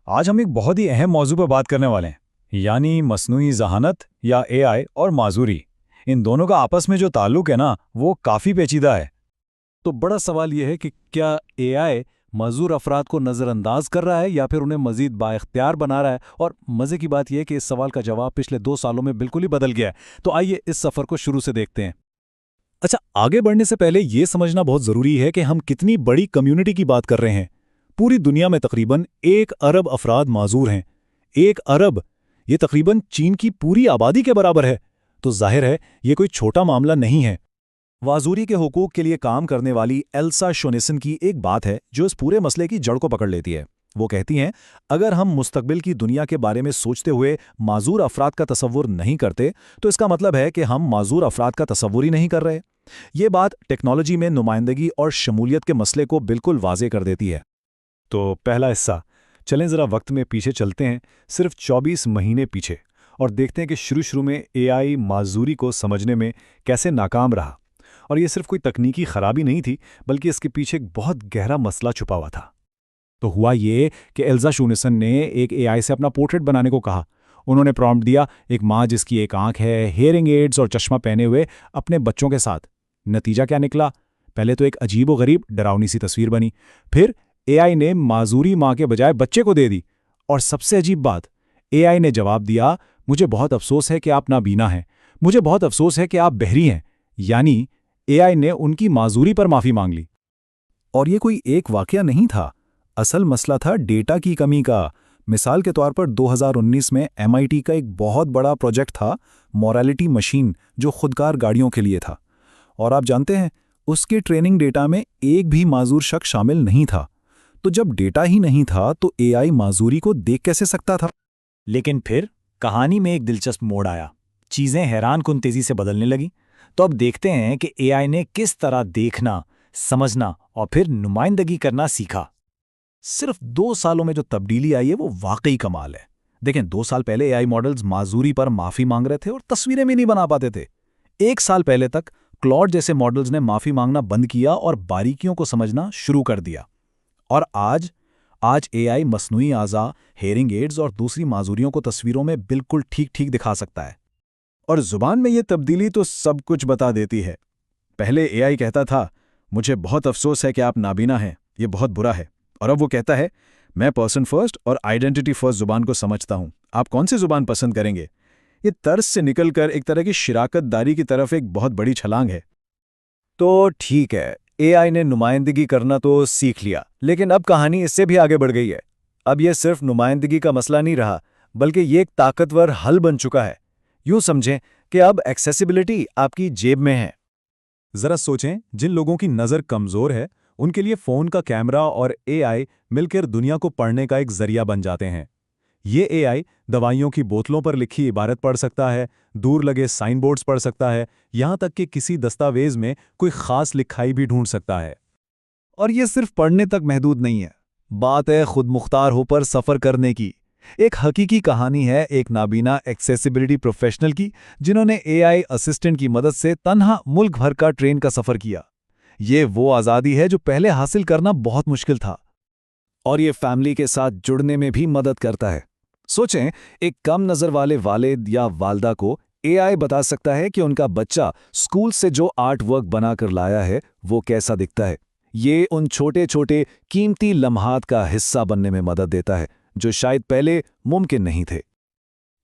आज हम एक बहुत ही अहम मौजू पर बात करने वाले हैं, यानी मस्नूई ज़हानत या एआई और माजूरी। इन दोनों का आपस में जो ताल्लुक है ना, वो काफ़ी पेचीदा है। तो बड़ा सवाल यह है कि क्या एआई मजदूर अफराद को नज़रअंदाज कर रहा है या फिर उन्हें मजीद बाइख्तियार बना रहा है। और मज़े की बात यह है कि इस सवाल का जवाब पिछले 2 सालों में बिल्कुल ही बदल गया है। तो आइए इस सफ़र को शुरू से देखते हैं। अच्छा, आगे बढ़ने से पहले ये समझना बहुत ज़रूरी है कि हम कितनी बड़ी कम्युनिटी की बात कर रहे हैं। पूरी दुनिया में तकरीबन 1 अरब अफराद माजूर हैं। 1 अरब, ये तकरीबन चीन की पूरी आबादी के बराबर है। तो जाहिर है ये कोई छोटा मामला नहीं है। माजूरी के हुकूक के लिए काम करने वाली एल्सा शोनेसन की एक बात है जो इस पूरे मसले की जड़ को पकड़ लेती है। वो कहती हैं, अगर हम मुस्तकबिल की दुनिया के बारे में सोचते हुए माजूर अफराद का तसव्वुर नहीं करते तो इसका मतलब है कि हम माजूर अफराद का तसव्वुर ही नहीं कर रहे। ये बात टेक्नोलॉजी में नुमाइंदगी और शमूलियत के मसले को बिल्कुल वाज़े कर देती है। तो पहला हिस्सा, चलें ज़रा वक्त में पीछे चलते हैं, सिर्फ 24 महीने पीछे, और देखते हैं कि शुरू में एआई माजूरी को समझने में कैसे नाकाम रहा। और ये सिर्फ कोई तकनीकी खराबी नहीं थी, बल्कि इसके पीछे एक बहुत गहरा मसला छुपा हुआ था। तो हुआ ये कि एल्सा शोनेसन ने एक एआई से अपना पोर्ट्रेट बनाने को कहा। उन्होंने प्रॉम्प्ट दिया, एक माँ जिसकी एक आंख है, हेयरिंग एड्स और चश्मा पहने हुए अपने बच्चों के साथ। नतीजा क्या निकला? पहले तो एक अजीब व गरीब डरावनी सी तस्वीर बनी। फिर एआई ने माजूरी माँ के बजाय बच्चे को दे दी। और सबसे अजीब बात, एआई ने जवाब दिया, मुझे बहुत अफसोस है कि आप नाबीना हैं, मुझे बहुत अफसोस है कि आप बहरी हैं। यानी एआई ने उनकी माजूरी पर माफ़ी मांग ली। और ये कोई एक वाकया नहीं था, असल मसला था डेटा की कमी का। मिसाल के तौर पर 2019 में एमआईटी का एक बहुत बड़ा प्रोजेक्ट था, मोरालिटी मशीन, जो खुदकार गाड़ियों के लिए था। और आप जानते हैं, उसके ट्रेनिंग डेटा में एक भी माजूर शख्स शामिल नहीं था। तो जब डेटा ही नहीं था तो एआई माजूरी को देख कैसे सकता था? लेकिन फिर कहानी में एक दिलचस्प मोड़ आया। चीज़ें हैरानकुन तेज़ी से बदलने लगी। तो अब देखते हैं कि एआई ने किस तरह देखना, समझना और फिर नुमाइंदगी करना सीखा। सिर्फ 2 सालों में जो तब्दीली आई है वो वाकई कमाल है। देखें, 2 साल पहले एआई मॉडल्स माजूरी पर माफी मांग रहे थे और तस्वीरें भी नहीं बना पाते थे। 1 साल पहले तक क्लॉड जैसे मॉडल्स ने माफी मांगना बंद किया और बारीकियों को समझना शुरू कर दिया। और आज एआई मसनूई आज़ा, हेयरिंग एड्स और दूसरी माजूरियों को तस्वीरों में बिल्कुल ठीक ठीक दिखा सकता है। और जुबान में ये तब्दीली तो सब कुछ बता देती है। पहले एआई कहता था, मुझे बहुत अफसोस है कि आप नाबीना हैं, ये बहुत बुरा है। और अब वो कहता है, मैं पर्सन फर्स्ट और आइडेंटिटी फर्स्ट जुबान को समझता हूं, आप कौन सी जुबान पसंद करेंगे। ये तर्ज से निकलकर एक तरह की शिराकतदारी की तरफ एक बहुत बड़ी छलांग है। तो ठीक है, एआई ने नुमाइंदगी करना तो सीख लिया, लेकिन अब कहानी इससे भी आगे बढ़ गई है। अब यह सिर्फ नुमाइंदगी का मसला नहीं रहा, बल्कि ये एक ताकतवर हल बन चुका है। यूं समझें कि अब एक्सेसिबिलिटी आपकी जेब में है। जरा सोचें, जिन लोगों की नज़र कमज़ोर है, उनके लिए फ़ोन का कैमरा और एआई मिलकर दुनिया को पढ़ने का एक जरिया बन जाते हैं। ये एआई दवाइयों की बोतलों पर लिखी इबारत पढ़ सकता है, दूर लगे साइन बोर्ड्स पढ़ सकता है, यहाँ तक कि किसी दस्तावेज में कोई खास लिखाई भी ढूंढ सकता है। और ये सिर्फ पढ़ने तक महदूद नहीं है, बात है खुद मुख्तार होकर सफ़र करने की। एक हकीकी कहानी है एक नाबीना एक्सेसिबिलिटी प्रोफेशनल की, जिन्होंने एआई असिस्टेंट की मदद से तन्हा मुल्क भर का ट्रेन का सफ़र किया। ये वो आज़ादी है जो पहले हासिल करना बहुत मुश्किल था। और ये फैमिली के साथ जुड़ने में भी मदद करता है। सोचें, एक कम नज़र वाले वालिद या वालदा को एआई बता सकता है कि उनका बच्चा स्कूल से जो आर्ट वर्क बनाकर लाया है वो कैसा दिखता है। ये उन छोटे छोटे कीमती लम्हात का हिस्सा बनने में मदद देता है जो शायद पहले मुमकिन नहीं थे।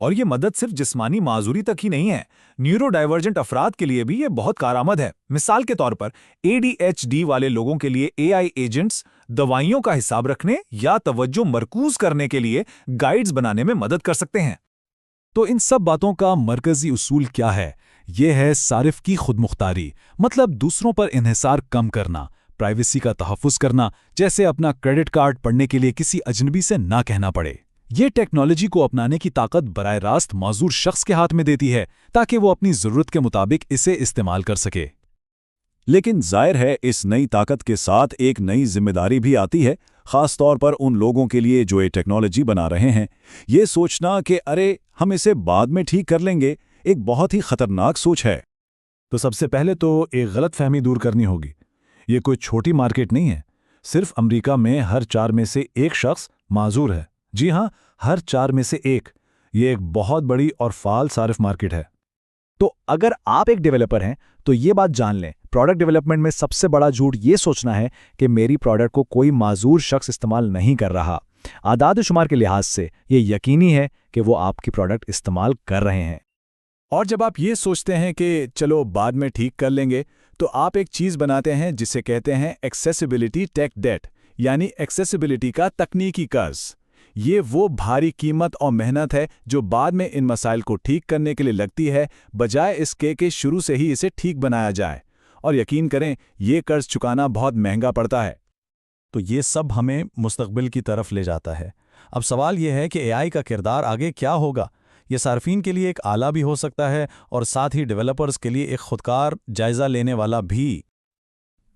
और ये मदद सिर्फ जिस्मानी माजूरी तक ही नहीं है, न्यूरो डाइवर्जेंट अफराद के लिए भी ये बहुत कारआमद है। मिसाल के तौर पर एडीएचडी वाले लोगों के लिए एआई एजेंट्स दवाइयों का हिसाब रखने या तवज्जो मरकूज करने के लिए गाइड्स बनाने में मदद कर सकते हैं। तो इन सब बातों का मरकजी उसूल क्या है? ये है सारिफ की खुदमुख्तारी, मतलब दूसरों पर इन्हिसार कम करना, प्राइवेसी का तहफ़्फ़ुज़ करना, जैसे अपना क्रेडिट कार्ड पढ़ने के लिए किसी अजनबी से ना कहना पड़े। ये टेक्नोलॉजी को अपनाने की ताकत बराह रास्त मौजूर शख्स के हाथ में देती है, ताकि वो अपनी ज़रूरत के मुताबिक इसे इस्तेमाल कर सके। लेकिन जाहिर है, इस नई ताकत के साथ एक नई जिम्मेदारी भी आती है, ख़ास तौर पर उन लोगों के लिए जो ये टेक्नोलॉजी बना रहे हैं। ये सोचना कि अरे हम इसे बाद में ठीक कर लेंगे, एक बहुत ही ख़तरनाक सोच है। तो सबसे पहले तो एक गलतफहमी दूर करनी होगी। ये कोई छोटी मार्केट नहीं है। सिर्फ अमेरिका में हर 4 में से 1 शख्स माजूर है, जी हाँ, हर 4 में से एक। ये एक बहुत बड़ी और फाल सारिफ मार्केट है। तो अगर आप एक डेवलपर हैं तो ये बात जान लें, प्रोडक्ट डेवलपमेंट में सबसे बड़ा झूठ ये सोचना है कि मेरी प्रोडक्ट को कोई माजूर शख्स इस्तेमाल नहीं कर रहा। आदाद-ओ-शुमार के लिहाज से ये यकीनी है कि वो आपकी प्रोडक्ट इस्तेमाल कर रहे हैं। और जब आप ये सोचते हैं कि चलो बाद में ठीक कर लेंगे, तो आप एक चीज़ बनाते हैं जिसे कहते हैं एक्सेसिबिलिटी टेक डेट, यानी एक्सेसिबिलिटी का तकनीकी कर्ज। ये वो भारी कीमत और मेहनत है जो बाद में इन मसाइल को ठीक करने के लिए लगती है, बजाय इसके कि शुरू से ही इसे ठीक बनाया जाए। और यकीन करें, ये कर्ज चुकाना बहुत महंगा पड़ता है। तो ये सब हमें मुस्तकबिल की तरफ ले जाता है। अब सवाल ये है कि एआई का किरदार आगे क्या होगा। ये सार्फिन के लिए एक आला भी हो सकता है और साथ ही डेवलपर्स के लिए एक खुदकार जायज़ा लेने वाला भी।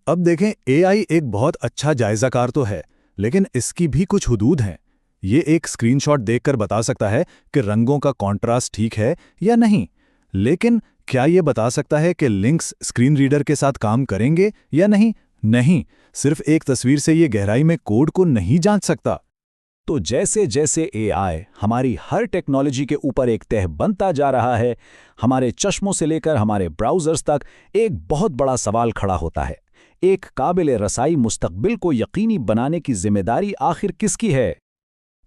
अब देखें, एआई एक बहुत अच्छा जायज़ाकार तो है, लेकिन इसकी भी कुछ हुदूद हैं। ये एक स्क्रीनशॉट देखकर बता सकता है कि रंगों का कॉन्ट्रास्ट ठीक है या नहीं, लेकिन क्या ये बता सकता है कि लिंक्स स्क्रीन रीडर के साथ काम करेंगे या नहीं? नहीं, सिर्फ एक तस्वीर से ये गहराई में कोड को नहीं जांच सकता। तो जैसे जैसे एआई हमारी हर टेक्नोलॉजी के ऊपर एक तह बनता जा रहा है, हमारे चश्मों से लेकर हमारे ब्राउज़र्स तक एक बहुत बड़ा सवाल खड़ा होता है। एक काबिल रसाई मुस्तकबिल को यकीनी बनाने की जिम्मेदारी आखिर किसकी है?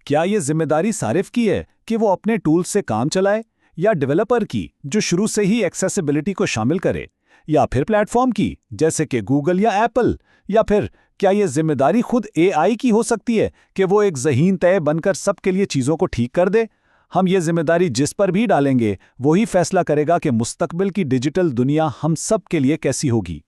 क्या ये जिम्मेदारी सारिफ की है कि वो अपने टूल्स से काम चलाए, या डेवलपर की जो शुरू से ही एक्सेसिबिलिटी को शामिल करे, या फिर प्लेटफॉर्म की जैसे कि गूगल या एप्पल? या फिर क्या ये जिम्मेदारी खुद एआई की हो सकती है कि वो एक ज़हीन तय बनकर सबके लिए चीज़ों को ठीक कर दे? हम ये जिम्मेदारी जिस पर भी डालेंगे, वही फैसला करेगा कि मुस्तकबिल की डिजिटल दुनिया हम सब के लिए कैसी होगी।